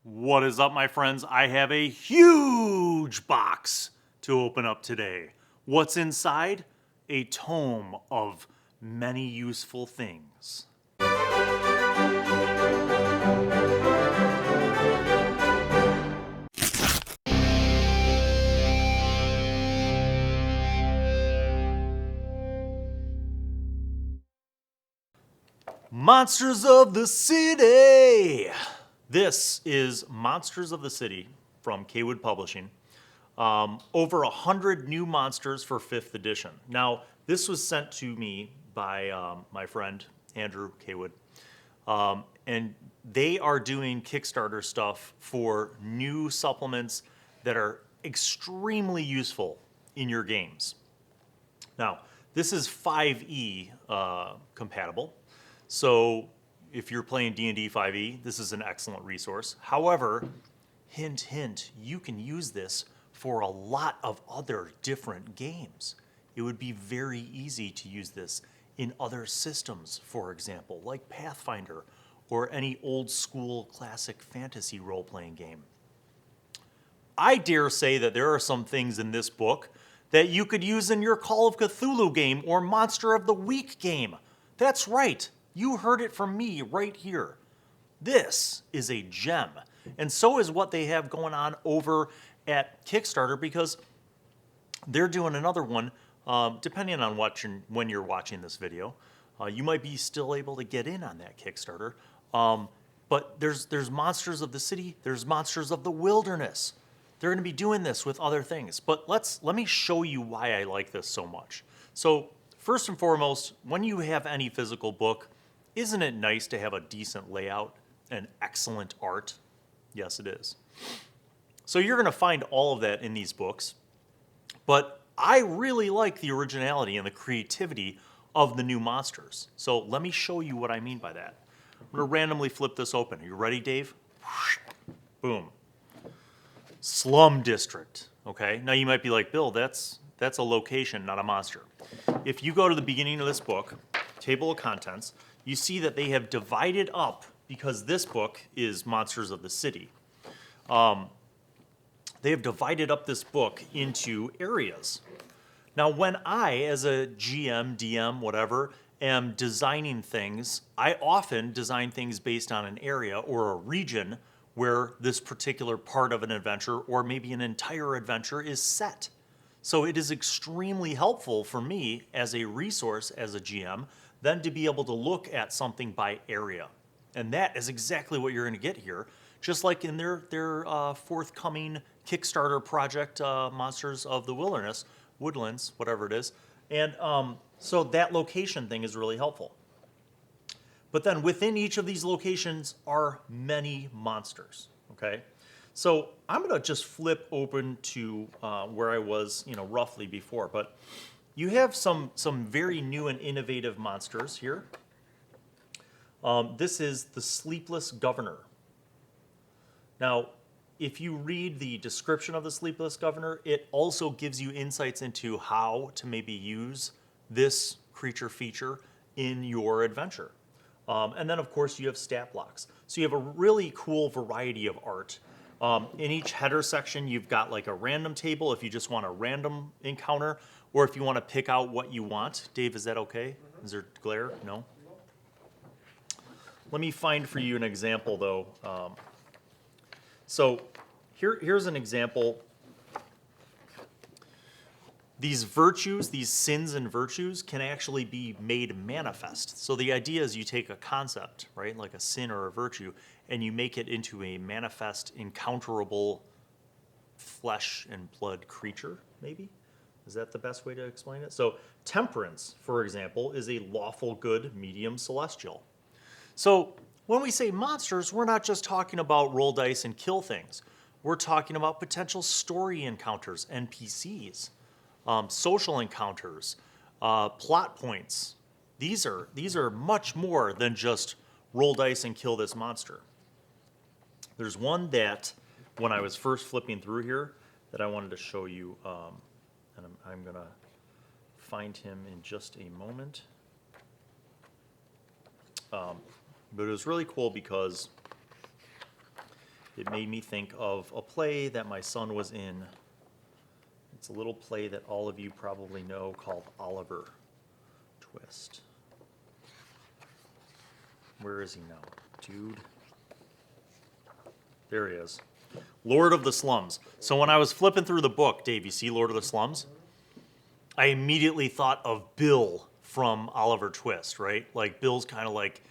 What is up, my friends? I have a huge box to open up today. What's inside? A tome of many useful things. Monsters of the City! This is Monsters of the City from Cawood Publishing. Over 100 new monsters for 5th edition. Now, this was sent to me by my friend, Andrew Cawood. And they are doing Kickstarter stuff for new supplements that are extremely useful in your games. Now, this is 5e compatible. So if you're playing D&D 5e, this is an excellent resource. However, hint, hint, you can use this for a lot of other different games. It would be very easy to use this in other systems, for example, like Pathfinder or any old school classic fantasy role-playing game. I dare say that there are some things in this book that you could use in your Call of Cthulhu game or Monster of the Week game. That's right. You heard it from me right here. This is a gem. And so is what they have going on over at Kickstarter, because they're doing another one, depending on when you're watching this video. You might be still able to get in on that Kickstarter. But there's Monsters of the City, there's Monsters of the Wilderness. They're going to be doing this with other things. But let me show you why I like this so much. So first and foremost, when you have any physical book, isn't it nice to have a decent layout and excellent art? Yes, it is. So you're going to find all of that in these books. But I really like the originality and the creativity of the new monsters. So let me show you what I mean by that. I'm going to randomly flip this open. Are you ready, Dave? Boom. Slum District. Okay. Now you might be like, Bill, that's a location, not a monster. If you go to the beginning of this book, table of contents, you see that they have divided up, because this book is Monsters of the City. They have divided up this book into areas. Now, when I, as a GM, DM, whatever, am designing things, I often design things based on an area or a region where this particular part of an adventure or maybe an entire adventure is set. So it is extremely helpful for me as a resource, as a GM, then to be able to look at something by area. And that is exactly what you're going to get here, just like in their forthcoming Kickstarter project, Monsters of the Wilderness, Woodlands, whatever it is. And so that location thing is really helpful. But then within each of these locations are many monsters, okay? So I'm going to just flip open to where I was, roughly before. But you have some very new and innovative monsters here. This is the Sleepless Governor. Now, if you read the description of the Sleepless Governor, it also gives you insights into how to maybe use this creature feature in your adventure. And then, of course, you have stat blocks. So you have a really cool variety of art. In each header section, you've got like a random table if you just want a random encounter, or if you want to pick out what you want. Dave, is that okay? Is there glare? No? Let me find for you an example, though. So here's an example. These virtues, these sins and virtues, can actually be made manifest. So the idea is you take a concept, right, like a sin or a virtue, and you make it into a manifest, encounterable flesh and blood creature, maybe? Is that the best way to explain it? So temperance, for example, is a lawful good medium celestial. So when we say monsters, we're not just talking about roll dice and kill things. We're talking about potential story encounters, NPCs, social encounters, plot points. These are much more than just roll dice and kill this monster. There's one that, when I was first flipping through here, that I wanted to show you, and I'm going to find him in just a moment. But it was really cool because it made me think of a play that my son was in. It's a little play that all of you probably know called Oliver Twist. Where is he now? Dude. There he is. Lord of the Slums. So when I was flipping through the book, Dave, you see Lord of the Slums? I immediately thought of Bill from Oliver Twist, right? Like Bill's kind of like,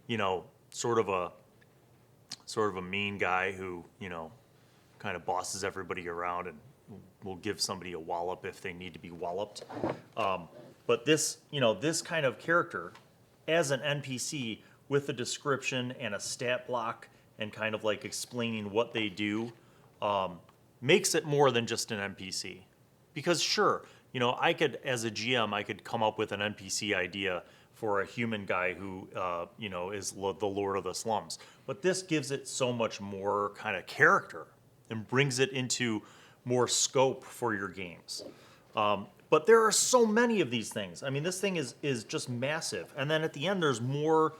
you know, sort of a mean guy who, you know, kind of bosses everybody around and will give somebody a wallop if they need to be walloped. But this, you know, this kind of character as an NPC with a description and a stat block and kind of like explaining what they do, makes it more than just an NPC. Because sure, you know, I could, as a GM, I could come up with an NPC idea for a human guy who, you know, is the Lord of the Slums. But this gives it so much more kind of character and brings it into more scope for your games. But there are so many of these things. I mean, this thing is just massive. And then at the end, there's more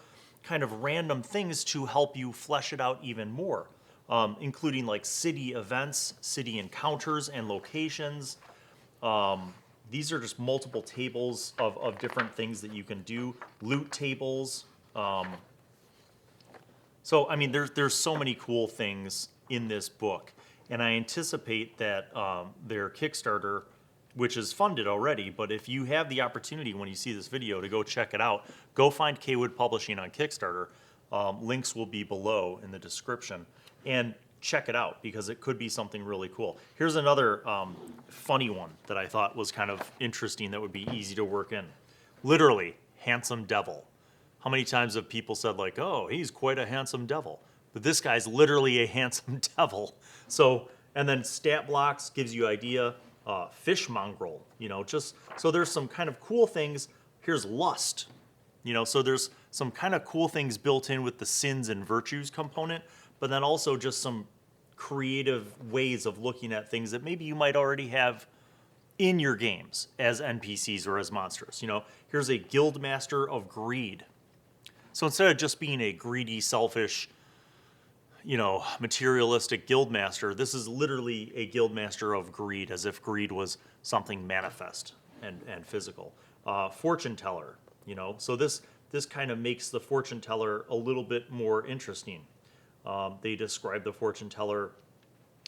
kind of random things to help you flesh it out even more, including like city events, city encounters, and locations. These are just multiple tables of different things that you can do. Loot tables. So, I mean, there's so many cool things in this book. And I anticipate that their Kickstarter, which is funded already, but if you have the opportunity when you see this video to go check it out, go find Cawood Publishing on Kickstarter. Links will be below in the description. And check it out because it could be something really cool. Here's another funny one that I thought was kind of interesting that would be easy to work in. Literally, handsome devil. How many times have people said like, oh, he's quite a handsome devil? But this guy's literally a handsome devil. So, and then stat blocks gives you idea. Fish mongrel, you know, just, so there's some kind of cool things. Here's lust, you know, so there's some kind of cool things built in with the sins and virtues component, but then also just some creative ways of looking at things that maybe you might already have in your games as NPCs or as monsters. You know, here's a guild master of greed. So instead of just being a greedy, selfish, you know, materialistic guild master, this is literally a guild master of greed, as if greed was something manifest and physical. Fortune teller, you know, so this kind of makes the fortune teller a little bit more interesting. They describe the fortune teller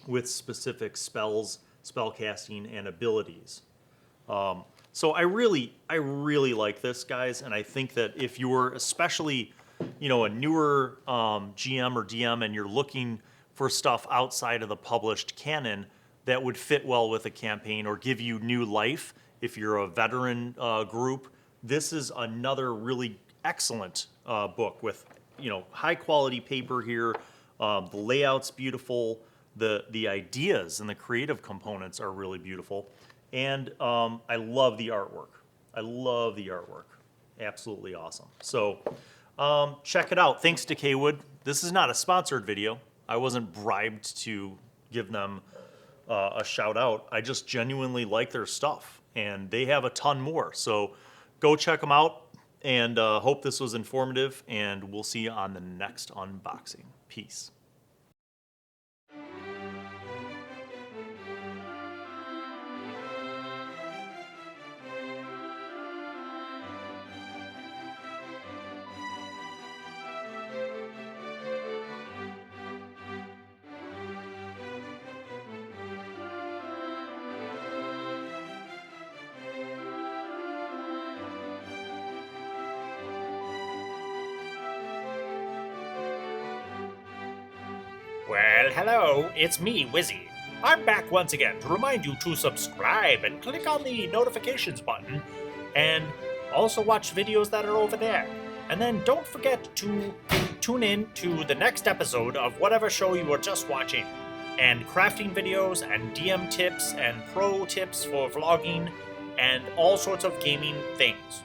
with specific spells, spell casting, and abilities. So I really like this, guys, and I think that if you're especially, you know, a newer GM or DM and you're looking for stuff outside of the published canon that would fit well with a campaign or give you new life, if you're a veteran group, this is another really excellent book with, you know, high quality paper here. The layout's beautiful. The ideas and the creative components are really beautiful. And I love the artwork. I love the artwork. Absolutely awesome. So check it out. Thanks to Cawood. This is not a sponsored video. I wasn't bribed to give them a shout out. I just genuinely like their stuff. And they have a ton more. So go check them out. And hope this was informative. And we'll see you on the next unboxing. Peace. Well, hello, it's me, Wizzy. I'm back once again to remind you to subscribe and click on the notifications button, and also watch videos that are over there. And then don't forget to tune in to the next episode of whatever show you were just watching, and crafting videos and DM tips and pro tips for vlogging and all sorts of gaming things.